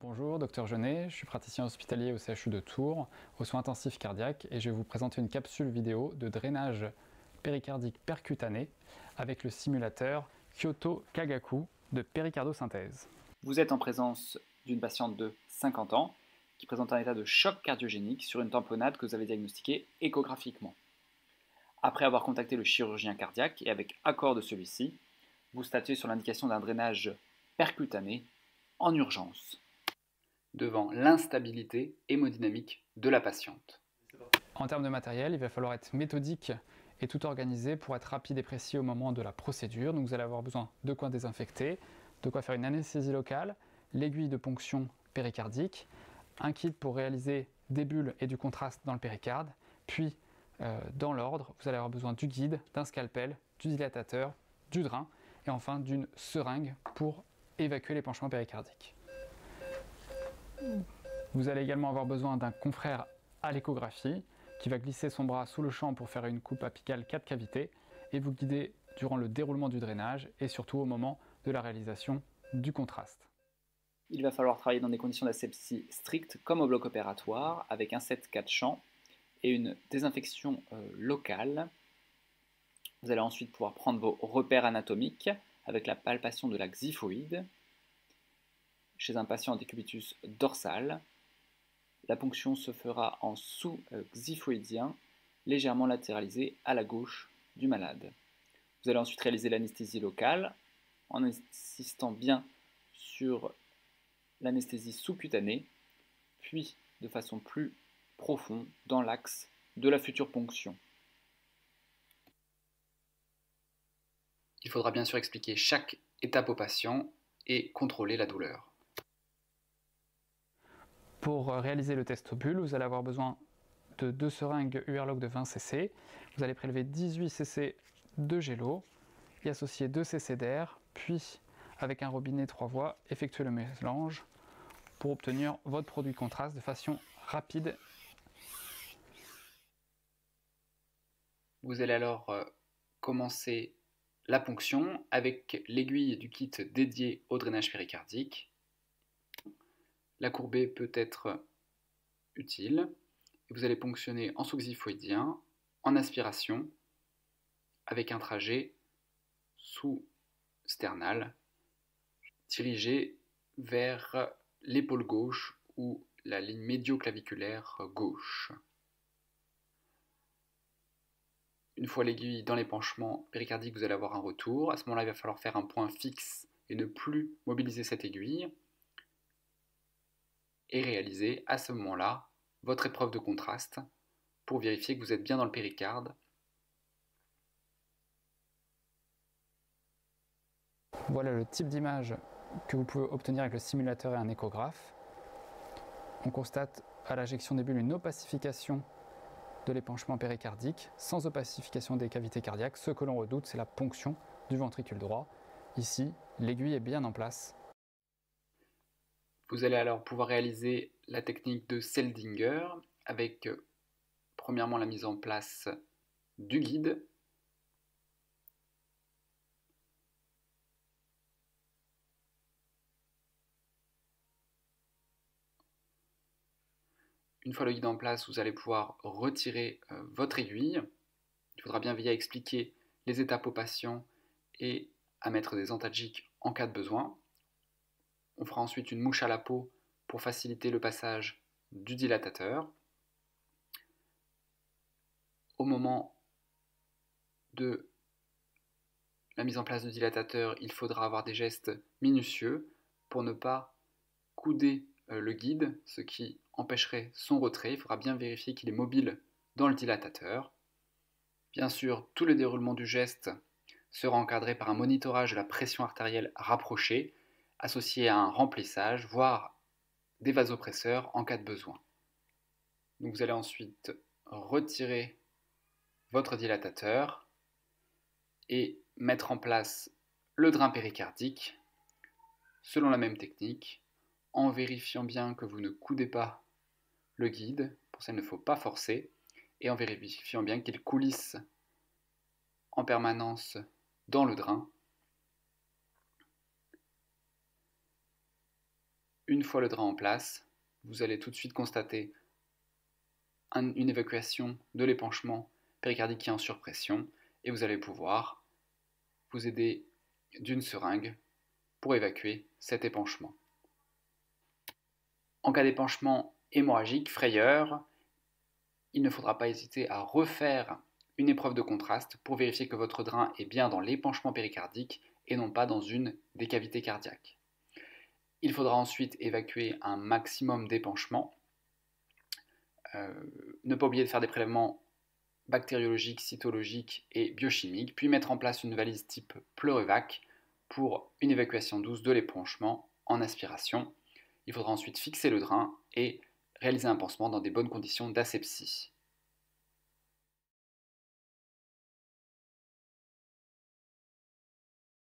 Bonjour, docteur Jeunet, je suis praticien hospitalier au CHU de Tours, aux soins intensifs cardiaques, et je vais vous présenter une capsule vidéo de drainage péricardique percutané avec le simulateur Kyoto Kagaku de péricardosynthèse. Vous êtes en présence d'une patiente de 50 ans qui présente un état de choc cardiogénique sur une tamponnade que vous avez diagnostiquée échographiquement. Après avoir contacté le chirurgien cardiaque et avec accord de celui-ci, vous statuez sur l'indication d'un drainage percutané en urgence, devant l'instabilité hémodynamique de la patiente. En termes de matériel, il va falloir être méthodique et tout organisé pour être rapide et précis au moment de la procédure. Donc vous allez avoir besoin de quoi désinfecter, de quoi faire une anesthésie locale, l'aiguille de ponction péricardique, un kit pour réaliser des bulles et du contraste dans le péricarde, puis dans l'ordre, vous allez avoir besoin du guide, d'un scalpel, du dilatateur, du drain et enfin d'une seringue pour évacuer l'épanchement péricardique. Vous allez également avoir besoin d'un confrère à l'échographie qui va glisser son bras sous le champ pour faire une coupe apicale 4 cavités et vous guider durant le déroulement du drainage et surtout au moment de la réalisation du contraste. Il va falloir travailler dans des conditions d'asepsie strictes comme au bloc opératoire avec un set 4 champs et une désinfection locale. Vous allez ensuite pouvoir prendre vos repères anatomiques avec la palpation de la xiphoïde chez un patient décubitus dorsal. La ponction se fera en sous-xiphoïdien, légèrement latéralisé à la gauche du malade. Vous allez ensuite réaliser l'anesthésie locale en insistant bien sur l'anesthésie sous-cutanée, puis de façon plus profonde dans l'axe de la future ponction. Il faudra bien sûr expliquer chaque étape au patient et contrôler la douleur. Pour réaliser le test aux bulles, vous allez avoir besoin de 2 seringues URLOC de 20 cc. Vous allez prélever 18 cc de gélo et associer 2 cc d'air, puis avec un robinet 3 voies, effectuer le mélange pour obtenir votre produit de contraste de façon rapide. Vous allez alors commencer la ponction avec l'aiguille du kit dédié au drainage péricardique. La courbée peut être utile. Et vous allez ponctionner en sous-xiphoïdien, en aspiration, avec un trajet sous-sternal, dirigé vers l'épaule gauche ou la ligne médioclaviculaire gauche. Une fois l'aiguille dans l'épanchement péricardique, vous allez avoir un retour. À ce moment-là, il va falloir faire un point fixe et ne plus mobiliser cette aiguille. Et réaliser à ce moment-là votre épreuve de contraste pour vérifier que vous êtes bien dans le péricarde. Voilà le type d'image que vous pouvez obtenir avec le simulateur et un échographe. On constate à l'injection des bulles une opacification de l'épanchement péricardique, sans opacification des cavités cardiaques. Ce que l'on redoute, c'est la ponction du ventricule droit. Ici, l'aiguille est bien en place. Vous allez alors pouvoir réaliser la technique de Seldinger avec premièrement la mise en place du guide, une fois le guide en place, vous allez pouvoir retirer votre aiguille. Il faudra bien veiller à expliquer les étapes au patient et à mettre des antalgiques en cas de besoin. On fera ensuite une mouche à la peau pour faciliter le passage du dilatateur. Au moment de la mise en place du dilatateur, il faudra avoir des gestes minutieux pour ne pas couder le guide, ce qui empêcherait son retrait. Il faudra bien vérifier qu'il est mobile dans le dilatateur. Bien sûr, tout le déroulement du geste sera encadré par un monitorage de la pression artérielle rapprochée, associé à un remplissage, voire des vasopresseurs en cas de besoin. Donc vous allez ensuite retirer votre dilatateur et mettre en place le drain péricardique selon la même technique, en vérifiant bien que vous ne coudez pas le guide, pour ça il ne faut pas forcer, et en vérifiant bien qu'il coulisse en permanence dans le drain. Une Une fois le drain en place, vous allez tout de suite constater une évacuation de l'épanchement péricardique qui est en surpression et vous allez pouvoir vous aider d'une seringue pour évacuer cet épanchement. En cas d'épanchement hémorragique, frayeur, il ne faudra pas hésiter à refaire une épreuve de contraste pour vérifier que votre drain est bien dans l'épanchement péricardique et non pas dans une des cavités cardiaques. Il faudra ensuite évacuer un maximum d'épanchements. Ne pas oublier de faire des prélèvements bactériologiques, cytologiques et biochimiques, puis mettre en place une valise type Pleurevac pour une évacuation douce de l'épanchement en aspiration. Il faudra ensuite fixer le drain et réaliser un pansement dans des bonnes conditions d'asepsie.